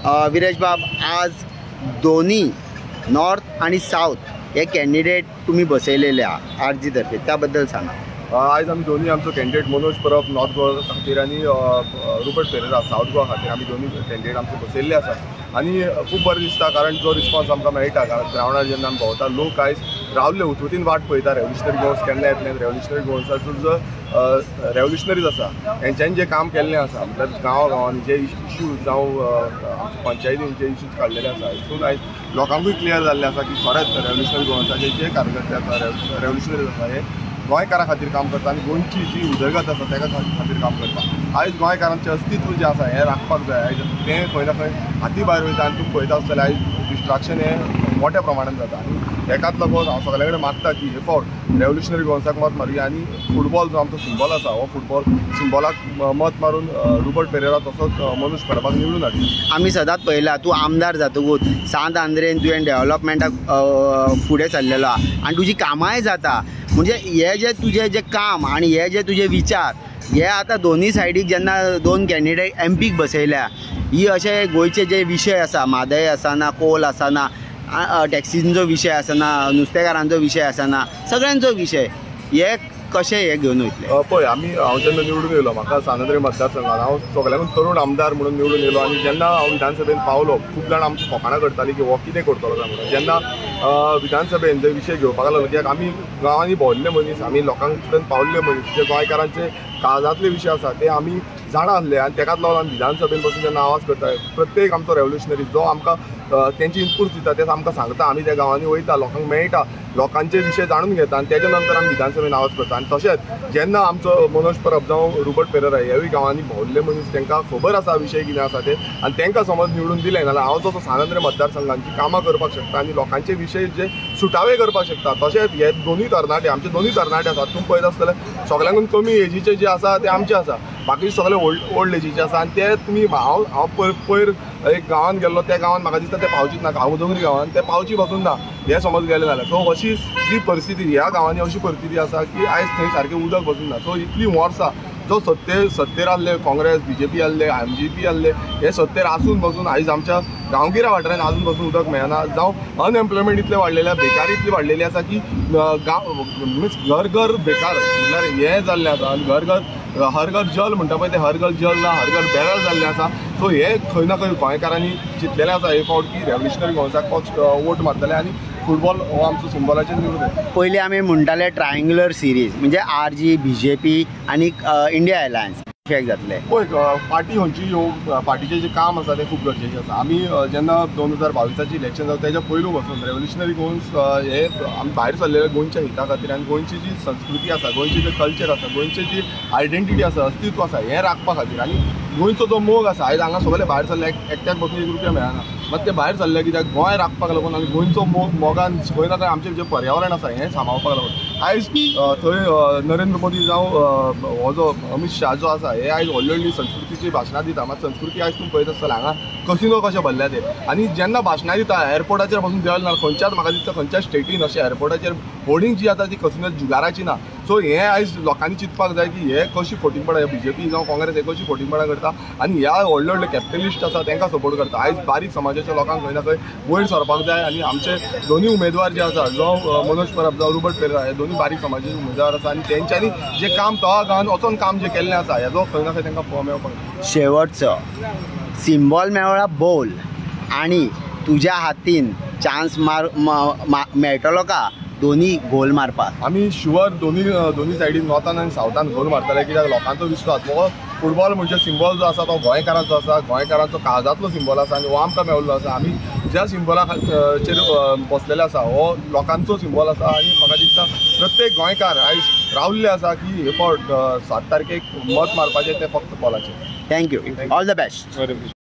विरेश बाब, आज दोन्ही नॉर्थ आणि साऊथ हे कॅन्डिडेट तुम्ही बसयलेले आरजी तर्फे, त्याबद्दल सांगा। आज आमी दोन्ही आमचो कॅन्डिडेट मनोज परब नॉर्थ गोवा खातीर आनी रुपर्ट पेरेरा साऊथ गोवा खातीर आमी दोन्ही कॅन्डिडेट आमचे बसयल्ले आसा आनी खूब बरें दिसता, कारण जो रिस्पॉन्स आमकां मेळटा, कारण ग्रावंडार जेन्ना आमी भोंवता लोक आयज रावल्ले उतवतीन वाट पळयता रेव्होल्युशनरी गोवन्स केन्ना येतले। रेव्होल्युशनरी गोवन्साचो जो रेव्होल्युशनरीज आसा तेंच्यांनी जें काम केल्लें आसा, म्हटल्यार गांवांनी जे इश्यूज जावं पंचायतीन जे इश्यूज काडलेले आसा, हितून आयज लोकांकूय क्लियर जाल्लें आसा की खरेंच रेव्होल्युशनरी गोवन्साचे जे कार्यकर्ते आसा, रेव्होल्युशनरीज आसा हे गोंयकारां खातीर काम करता आनी गोंयची जी उदरगत आसा तेका खातीर काम करता। आयज गोंयकारांचें अस्तित्व जें आसा हें राखपाक जाय, आयज तें खंय ना खंय हाती भायर वयता आनी तूं पळयता आसतलें आयज डिस्ट्रॅक्शन हें मोठ्या प्रमाणान जाता आनी हेकाच लागून हांव सगळे कडेन मागता की हे फावट रेव्होल्युशनरी गोवन्साक मत मारुया आनी फुटबॉल जो आमचो सिंबॉल आसा हो फुटबॉल सिंबॉलाक मत मारून रुपर्ट पेरेरा तसोच मनोज परबाक निवडून हाडया। आमी सदांच पळयला तूं आमदार जातकूच सांत आंद्रेन तुवें डेव्हलपमेंटाक फुडें सरलेलो आनी तुजी कामांय जाता, म्हणजे हे जे तुजें जें काम आनी हे जे तुजे विचार हे आतां दोन्ही सायडीक जेन्ना दोन कॅन्डिडेट एमपीक बसयल्या, ही अशे गोंयचे जे विशय आसा, म्हादय आसना, कोल आसना, टॅक्सींचो विशय आसना, नुस्तेकारांचो विशय आसना, सगळ्यांचो विशय हे कशें हे घेवन वयतले। पळय हांव जेन्ना निवडून येयलो, म्हाका सांत आंद्रे मतदारसंघात हांव सगळ्यांकून तरूण आमदार म्हणून निवडून येयलो आनी जेन्ना हांव विधानसभेन पावलो खूब जाण आमची फकाणां करतालीं की हो कितें करतलो काय म्हणून। जेन्ना विधानसभेन जे विशय घेवपाक लागलो, कित्याक आमी गांवांनी भोंवल्ले मनीस, आमी लोकांक कडेन पावल्ले मनीस, जे गोंयकारांचे काळजांतले विशय आसा ते आमी जाणा आसले आनी तेकाच लागून आमी विधानसभेन बसून जेन्ना आवाज करता, प्रत्येक आमचो रेव्होल्युशनरी जो आमकां तेंची इनपूट दिता ते आमकां सांगता, आमी त्या गांवांनी वयता, लोकांक मेळटा, लोकांचे विशय जाणून घेता आनी तेच्या नंतर आमी विधानसभेन आवाज करता। आनी तशेंच जेन्ना आमचो मनोज परब जावं रुपर्ट पेरेरा हेवूय गांवांनी भोंवल्ले मनीस, तांकां खबर आसा विशय कितें आसा ते, आनी तांकां समज निवडून दिलें जाल्यार हांव जो सांत आंद्रे मतदारसंघांची कामां करपाक शकता आनी लोकांचे विशय जे सुटावे करपाक शकता। तशेंच हे दोन्ही तरणाटे, आमचे दोन्ही तरणाटे आसात, तुमी पळयत आसतले सगळ्यांकून कमी एजीचे जे आसा ते आमचे आसा, बाकी सगळे ओल्ड एजीचे आसा आनी ते तुमी हांव पयर एक गांवांत गेल्लो, त्या गांवांत म्हाका दिसता ते पावचीच ना, गांवडोंगरी गांवांत ते पावची पासून ना हे समज गेले जाल्यार। सो अशी जी परिस्थिती ह्या गांवांनी अशी परिस्थिती आसा की आयज थंय सारकें उदक बसून ना। सो इतली वर्सां जो सत्तेर आसले काँग्रेस, बीजेपी आसले, एमजीपी आसले, हे सत्तेर आसून बसून आयज आमच्या गांवगिऱ्या वाठारांत आजून पासून उदक मेळना, जावं अनएम्प्लॉयमेंट इतलें वाडलेलें, बेकारी इतली वाडलेली आसा की मिन्स घर घर बेकार म्हटल्यार हें जाल्लें आसा आनी घर घर हर घर जल म्हणटा पळय ते हर घर जल ना, हर घर बेकार जाल्लें आसा। सो हे खंय ना खंय गोंयकारांनी चिंतलेलें आसा हे फावट की रेव्होल्युशनरी गोवन्साक वोट मारतले आनी फुटबॉल हो आमचो सिंबॉलाचेर निवडून। पयलीं आमी म्हणटाले ट्रायंगुलर सिरीज, म्हणजे आरजी, बीजेपी आनी इंडिया अलायन्स इफेक्ट जातले। पळय पार्टी खंयची ह्यो पार्टीचें जें काम आसा तें खूब गरजेचें आसा। आमी जेन्ना 2022 इलेक्शन जाता तेच्या पयलू पासून रेव्होल्युशनरी गोवन्स हे आमी भायर सरलेले गोंयच्या हिता खातीर आनी गोंयची जी संस्कृती आसा, गोंयचें जें कल्चर आसा, गोंयची जी आयडेंटिटी आसा, अस्तित्व आसा हें राखपा खातीर आनी गोंयचो जो मोग आसा, आयज हांगा सगळे भायर सरले, एकट्याक बसून 1 रुपया मेळना, मात ते भायर सरले कित्याक गोंय राखपाक लागून आनी गोंयचो मोगान खंय ना खंय आमचें जें पर्यावरण आसा हें सांबाळपाक लागून। आयज थंय नरेंद्र मोदी जावं हो जो अमित शाह जो आसा हे आयज व्हडली व्हडली संस्कृतीची भाशणां दिता, मात संस्कृती आयज तुमी पळयत आसतले हांगा कसिनो कशे भरल्या ते, आनी जेन्ना भाशणां दिता एअरपोर्टाचेर पासून देंवले ना, खंयच्याच म्हाका दिसता खंयच्याच स्टेटीन अशें एअरपोर्टाचेर होर्डिंग जी आसा ती कसिनो जुगाराची ना। सो हें आयज लोकांनी चिंतपाक जाय की हे कशी फोटिंगपणां बीजेपी जावं काँग्रेस हे कशी फोटिंगपणां करता आनी ह्या व्हडले व्हडले कॅपिटलिस्ट आसा तांकां सपोर्ट करता। आयज बारीक समाजाच्या लोकांक खंय ना खंय वयर सरपाक जाय आनी आमचे दोन्ही उमेदवार जे आसा, जो मनोज परब जावं रुपर्ट पेरेरा, हे दोन्ही बारीक समाजाचे उमेदवार आसा आनी तेंच्यांनी जें काम तळा गांवांत वचून काम जें केल्लें आसा हेजो खंय ना खंय तांकां फळ मेळपाक जाय। शेवटचो सिंबॉल मेळ्ळा बॉल आनी तुज्या हातीन चान्स मेळटलो का दोन्ही गोल मारपाक? आमी शुअर दोन्ही सायडीन नॉर्थान आनी सावथान गोल मारतले, कित्याक लोकांचो विश्वास हो फुटबॉल म्हणजे सिंबॉल जो आसा तो गोंयकारांचो आसा, गोंयकारांचो काळजांतलो सिंबॉल आसा आनी हो आमकां मेळिल्लो आसा। आमी ज्या सिंबॉलाचेर बसलेले आसा हो लोकांचो सिंबॉल आसा आनी म्हाका दिसता प्रत्येक गोंयकार आयज रावल्ले आसा की हे फावट 7 तारखेक मत मारपाचें तें फक्त बॉलाचेर। Thank you, all the best.